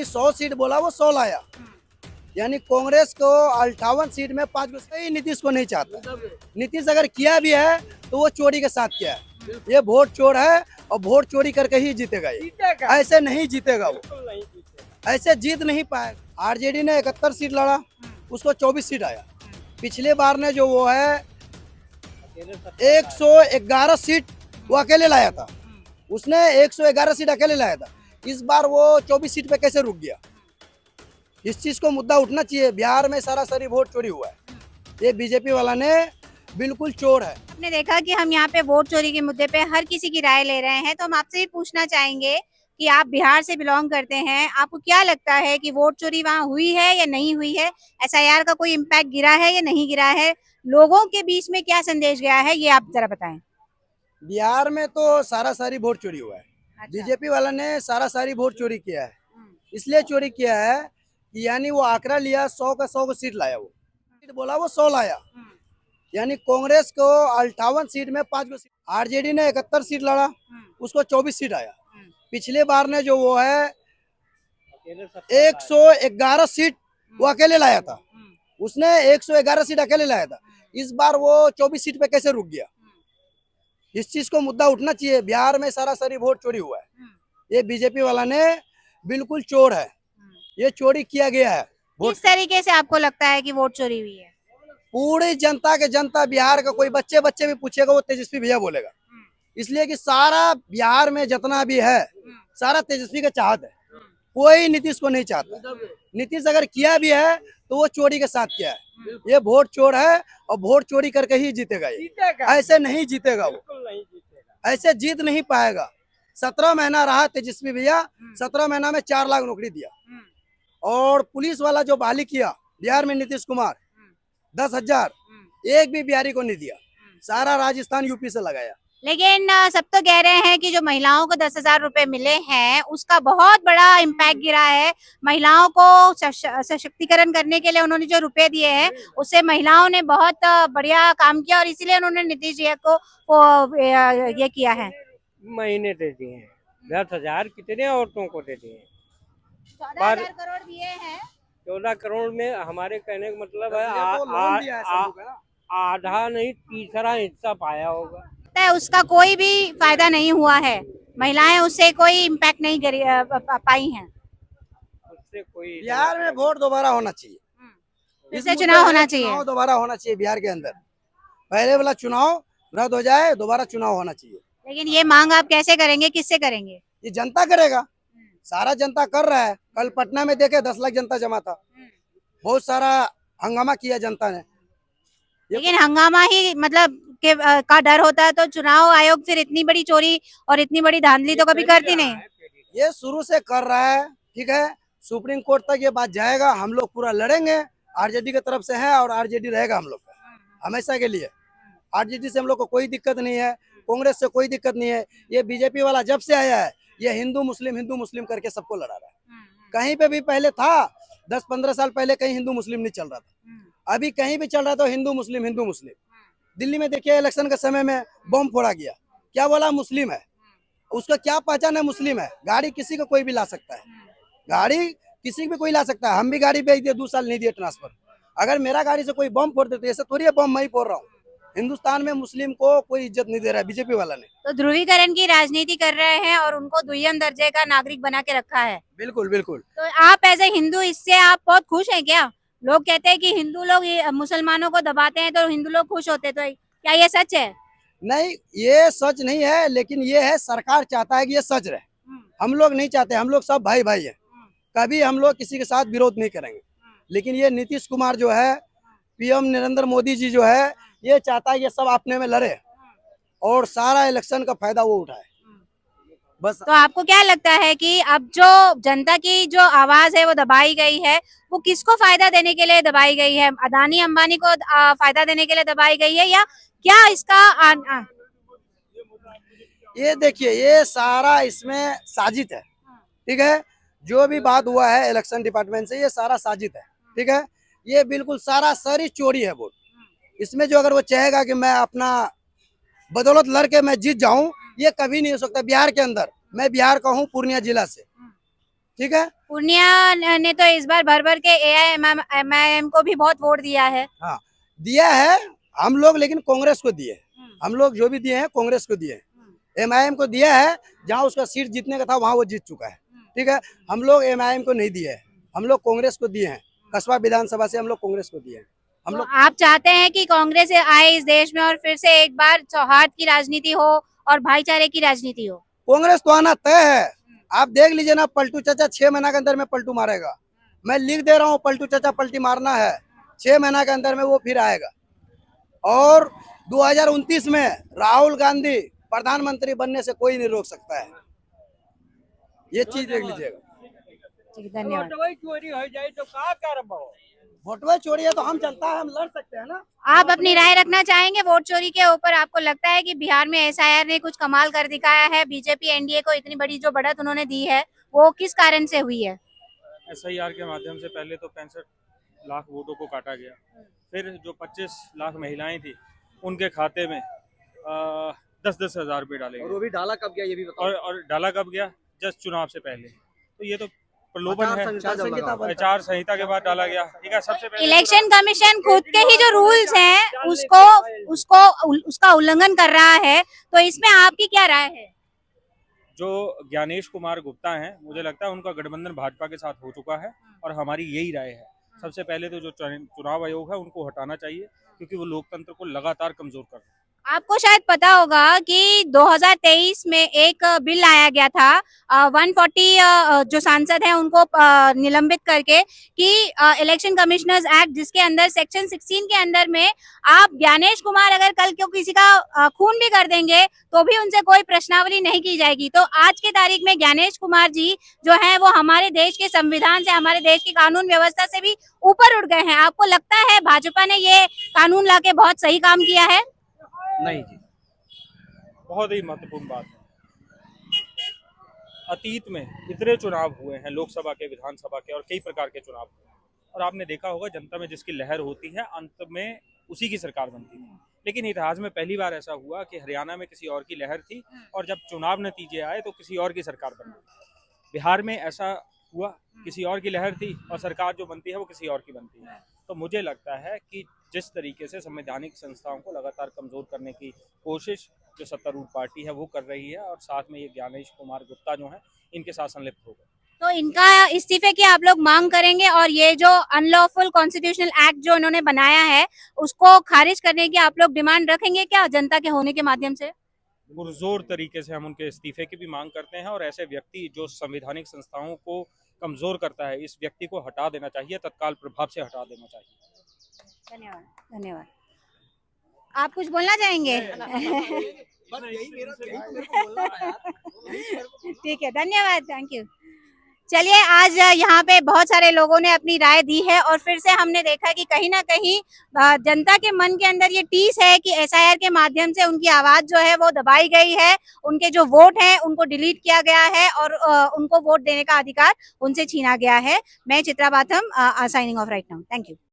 100 seat बोला वो 100 लाया। यानी कांग्रेस को 58 सीट में 5 ही नीतीश को नहीं चाहता। नीतीश अगर किया भी है तो वो चोरी के साथ किया है। ये वोट चोर है और वोट चोरी करके ही जीतेगा ये। ऐसे नहीं जीतेगा वो, ऐसे जीत नहीं पाएगा। आरजेडी ने 71 सीट लड़ा, उसको 24 सीट आया। पिछले बार ने जो वो है 111 सीट वो अकेले लाया था, उसने 111 सीट अकेले लाया था। इस बार वो 24 सीट पे कैसे रुक गया? इस चीज को मुद्दा उठना चाहिए। बिहार में सरासरी वोट चोरी हुआ है, ये बीजेपी वाला ने बिल्कुल चोर है। आपने देखा कि हम यहाँ पे वोट चोरी के मुद्दे पे हर किसी की राय ले रहे हैं, तो हम आपसे भी पूछना चाहेंगे कि आप बिहार से बिलोंग करते हैं, आपको क्या लगता है कि वोट चोरी वहाँ हुई है या नहीं हुई है? एसआईआर का कोई इम्पैक्ट गिरा है या नहीं गिरा है? लोगों के बीच में क्या संदेश गया है, ये आप जरा बताएं। बिहार में तो सरासरी वोट चोरी हुआ है। अच्छा। बीजेपी वाला ने सरासरी वोट चोरी किया है। इसलिए चोरी किया है कि यानी वो आंकड़ा लिया 100 का 100 को सीट लाया, वो सीट बोला वो 100 लाया। यानी कांग्रेस को 58 सीट में 5 को सीट। आरजेडी ने 71 सीट लड़ा, उसको 24 सीट आया। पिछले बार ने जो वो है 111 सीट वो अकेले लाया था, उसने 111 सीट अकेले लाया था। इस बार वो 24 सीट पे कैसे रुक गया? इस चीज को मुद्दा उठना चाहिए। बिहार में सरासरी वोट चोरी हुआ है, ये बीजेपी वाला ने बिल्कुल चोर है, ये चोरी किया गया है। किस तरीके से आपको लगता है कि वोट चोरी हुई है? पूरी जनता के जनता बिहार का कोई बच्चे बच्चे भी पूछेगा वो तेजस्वी भैया बोलेगा। इसलिए कि सारा बिहार में जितना भी है सारा तेजस्वी का चाहत है, कोई नीतीश को नहीं चाहता। नीतीश अगर किया भी है तो वो चोरी के साथ किया है। ये वोट चोर है और वोट चोरी करके ही जीतेगा ये। ऐसे नहीं जीतेगा वो, ऐसे जीत नहीं पाएगा। 17 महीना रहा तेजस्वी भैया, 17 महीना में 4 लाख नौकरी दिया। और पुलिस वाला जो बहाली किया बिहार में नीतीश कुमार 10,000, एक भी बिहारी को नहीं दिया। सारा राजस्थान यूपी से लगाया। लेकिन सब तो कह रहे हैं कि जो महिलाओं को 10,000 रुपए मिले हैं उसका बहुत बड़ा इम्पैक्ट गिरा है। महिलाओं को सशक्तिकरण करने के लिए उन्होंने जो रुपए दिए हैं उससे महिलाओं ने बहुत बढ़िया काम किया और इसीलिए उन्होंने नीतीश जी को ये किया है। महीने दे दिए हैं 10,000, कितने औरतों को दे दिए हैं? 14,000 करोड़ दिए हैं। 14 करोड़ में हमारे कहने का मतलब है आधा नहीं तीसरा हिस्सा पाया होगा। उसका कोई भी फायदा नहीं हुआ है, महिलाएं उससे कोई इम्पैक्ट नहीं पाई हैं। उससे कोई बिहार में वोट दोबारा होना चाहिए, इससे चुनाव होना चाहिए। चुनाव दोबारा होना चाहिए बिहार के अंदर। पहले वाला चुनाव रद्द हो जाए, दोबारा चुनाव होना चाहिए। लेकिन ये मांग आप कैसे करेंगे, किससे करेंगे? ये जनता करेगा, सारा जनता कर रहा है। कल पटना में देखे 10 लाख जनता जमा था, बहुत सारा हंगामा किया जनता ने। लेकिन हंगामा ही मतलब का डर होता है तो चुनाव आयोग फिर इतनी बड़ी चोरी और इतनी बड़ी धांधली तो कभी करती नहीं। ये शुरू से कर रहा है, ठीक है। सुप्रीम कोर्ट तक ये बात जाएगा, हम लोग पूरा लड़ेंगे। आरजेडी की तरफ से है और आरजेडी रहेगा हम लोग का हमेशा के लिए। आरजेडी से हम लोग को कोई दिक्कत नहीं है, कांग्रेस से कोई दिक्कत नहीं है। ये बीजेपी वाला जब से आया है ये हिंदू मुस्लिम करके सबको लड़ा रहा है। कहीं पे भी पहले था 10-15 साल पहले कहीं हिंदू मुस्लिम नहीं चल रहा था, अभी कहीं भी चल रहा था हिंदू मुस्लिम। दिल्ली में देखिए इलेक्शन के समय में बम फोड़ा गया, क्या बोला मुस्लिम है, उसका क्या पहचान है मुस्लिम है। गाड़ी किसी को कोई भी ला सकता है, गाड़ी किसी भी कोई ला सकता है। हम भी गाड़ी बेच दिए, 2 साल नहीं दिए ट्रांसफर। अगर मेरा गाड़ी से कोई बम फोड़ देते, ऐसे थोड़ी है बम मैं ही फोड़ रहा हूँ। हिंदुस्तान में मुस्लिम को कोई इज्जत नहीं दे रहा है बीजेपी वाला ने। तो ध्रुवीकरण की राजनीति कर रहे हैं और उनको दुय्यम दर्जे का नागरिक बना के रखा है। बिल्कुल बिल्कुल। तो आप एज ए हिंदू इससे आप बहुत खुश हैं क्या? लोग कहते हैं कि हिंदू लोग मुसलमानों को दबाते हैं तो हिंदू लोग खुश होते, तो क्या ये सच है? नहीं, ये सच नहीं है, लेकिन ये है सरकार चाहता है कि ये सच रहे। हम लोग नहीं चाहते, हम लोग सब भाई भाई है, कभी हम लोग किसी के साथ विरोध नहीं करेंगे। लेकिन ये नीतीश कुमार जो है, पीएम नरेंद्र मोदी जी जो है, ये चाहता है ये सब अपने में लड़े और सारा इलेक्शन का फायदा वो उठाए बस। तो आपको क्या लगता है कि अब जो जनता की जो आवाज है वो दबाई गई है, वो किसको फायदा देने के लिए दबाई गई है? अदानी अंबानी को फायदा देने के लिए दबाई गई है या क्या इसका ये देखिए ये सारा इसमें साजिश है, ठीक है। जो भी बात हुआ है इलेक्शन डिपार्टमेंट से ये सारा साजिश है, ठीक है। ये बिल्कुल सारा सारी चोरी है वोट। इसमें जो अगर वो चाहेगा कि मैं अपना बदौलत लड़के मैं जीत जाऊं, ये कभी नहीं हो सकता बिहार के अंदर। मैं बिहार का हूँ, पूर्णिया जिला से। ठीक है। पूर्णिया ने तो इस बार भर भर के AIMIM को भी बहुत वोट दिया है। हाँ दिया है हम लोग, लेकिन कांग्रेस को दिए। हम लोग जो भी दिए हैं कांग्रेस को दिए हैं। MIM को दिया है, जहाँ उसका सीट जीतने का था वहाँ वो जीत चुका है। ठीक है, हम लोग MIM को नहीं दिए है, हम लोग कांग्रेस को दिए हैं। कस्बा विधानसभा से हम लोग कांग्रेस को दिए हैं। हम तो लोग आप चाहते हैं कि कांग्रेस आए इस देश में और फिर से एक बार सौहार्द की राजनीति हो और भाईचारे की राजनीति हो? कांग्रेस तो आना तय है। आप देख लीजिए ना, पलटू चाचा 6 महीना के अंदर में पलटू मारेगा। मैं लिख दे रहा हूँ, पलटू चाचा पलटी मारना है, 6 महीना के अंदर में वो फिर आएगा। और 2029 में राहुल गांधी प्रधानमंत्री बनने से कोई नहीं रोक सकता है, ये चीज देख लीजिएगा। ठीक, धन्यवाद। वही चोरी हो जाए तो क्या करबो? वोटवा चोरी है तो हम जनता है, हम लड़ सकते हैं ना। आप अपनी राय रखना चाहेंगे वोट चोरी के ऊपर? आपको लगता है कि बिहार में SIR ने कुछ कमाल कर दिखाया है? बीजेपी NDA को इतनी बड़ी जो बढ़त उन्होंने दी है वो किस कारण से हुई है? SIR के माध्यम से पहले तो 65 लाख वोटों को काटा गया, फिर जो 25 लाख महिलाएं थी उनके खाते में 10-10 हज़ार रुपये डाले और गए। वो भी डाला कब गया ये भी बताओ। और डाला कब गया? जस्ट चुनाव से पहले। तो ये तो प्रलोभन है। आचार संहिता के बाद डाला गया। ठीक है, सबसे पहले इलेक्शन कमीशन खुद के ही जो रूल्स हैं उसका उल्लंघन कर रहा है, तो इसमें आपकी क्या राय है? जो ज्ञानेश कुमार गुप्ता हैं, मुझे लगता है उनका गठबंधन भाजपा के साथ हो चुका है और हमारी यही राय है। सबसे पहले तो जो चुनाव आयोग है उनको हटाना चाहिए, क्योंकि वो लोकतंत्र को लगातार कमजोर कर रहे हैं। आपको शायद पता होगा कि 2023 में एक बिल आया गया था 140 जो सांसद हैं उनको निलंबित करके कि इलेक्शन कमिश्नर्स एक्ट, जिसके अंदर सेक्शन 16 के अंदर में आप ज्ञानेश कुमार अगर कल क्यों किसी का खून भी कर देंगे तो भी उनसे कोई प्रश्नावली नहीं की जाएगी। तो आज के तारीख में ज्ञानेश कुमार जी जो है वो हमारे देश के संविधान से, हमारे देश की कानून व्यवस्था से भी ऊपर उठ गए हैं। आपको लगता है भाजपा ने ये कानून लाके बहुत सही काम किया है? नहीं जी, बहुत ही महत्वपूर्ण बात है। अतीत में इतने चुनाव हुए हैं, लोकसभा के, विधानसभा के और कई प्रकार के चुनाव हुए हैं, और आपने देखा होगा जनता में जिसकी लहर होती है अंत में उसी की सरकार बनती है। लेकिन इतिहास में पहली बार ऐसा हुआ कि हरियाणा में किसी और की लहर थी और जब चुनाव नतीजे आए तो किसी और की सरकार बनी। बिहार में ऐसा हुआ, किसी और की लहर थी और सरकार जो बनती है वो किसी और की बनती है। तो मुझे लगता है कि जिस तरीके से संवैधानिक संस्थाओं को लगातार कमजोर करने की कोशिश जो सत्तारूढ़ पार्टी है वो कर रही है, और साथ में ये ज्ञानेश कुमार गुप्ता जो है इनके साथ संलिप्त हो गए, तो इनका इस्तीफे की आप लोग मांग करेंगे और ये जो अनलॉफुल कॉन्स्टिट्यूशनल एक्ट जो इन्होंने बनाया है उसको खारिज करने की आप लोग डिमांड रखेंगे क्या जनता के होने के माध्यम से? पुरजोर तरीके से हम उनके इस्तीफे की भी मांग करते हैं, और ऐसे व्यक्ति जो संवैधानिक संस्थाओं को कमजोर करता है, इस व्यक्ति को हटा देना चाहिए, तत्काल प्रभाव से हटा देना चाहिए। धन्यवाद, धन्यवाद। आप कुछ बोलना चाहेंगे? ठीक है, धन्यवाद, थैंक यू। चलिए, आज यहाँ पे बहुत सारे लोगों ने अपनी राय दी है और फिर से हमने देखा कि कहीं ना कहीं जनता के मन के अंदर ये टीस है कि SIR के माध्यम से उनकी आवाज जो है वो दबाई गई है, उनके जो वोट हैं उनको डिलीट किया गया है और उनको वोट देने का अधिकार उनसे छीना गया है। मैं Chitra Batham, signing off right now. Thank you.